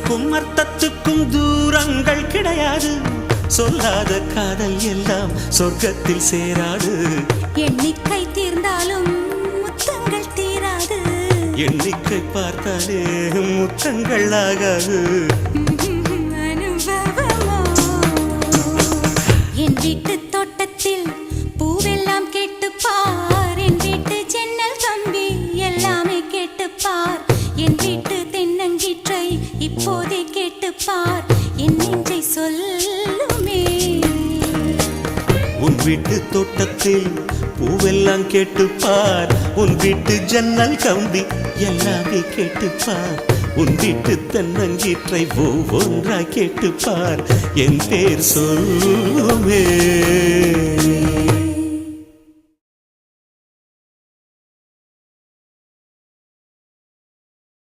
சொல்லுக்கும் அர்த்தத்துக்கும் தூரங்கள் கிடையாது. சொல்லாத காதல் எல்லாம் சொர்க்கத்தில் சேராது. எண்ணிக்கை தீர்ந்தாலும் முத்தங்கள் தீராது. எண்ணிக்கை பார்த்தாலே முத்தங்கள் ஆகாது. என் வீட்டு தோட்டத்தில் பூவெல்லாம் கேட்டுப்பார். என் வீட்டு ஜன்னல் கம்பி எல்லாமே கேட்டுப்பார். என் வீட்டு தென்னங்கீற்றை இப்போதே கேட்டுப்பார். என் நெஞ்சை சொல்லுமே. உன் வீட்டு தோட்டத்தில் பூவெல்லாம் கேட்டுப்பார். உன் வீட்டு ஜன்னல் கம்பி எல்லாமே கேட்டுப்பார். உன் வீட்டு தென்னங்கீற்றை ஒவ்வொன்றா கேட்டுப்பார். என் பேர் சொல்லுமே.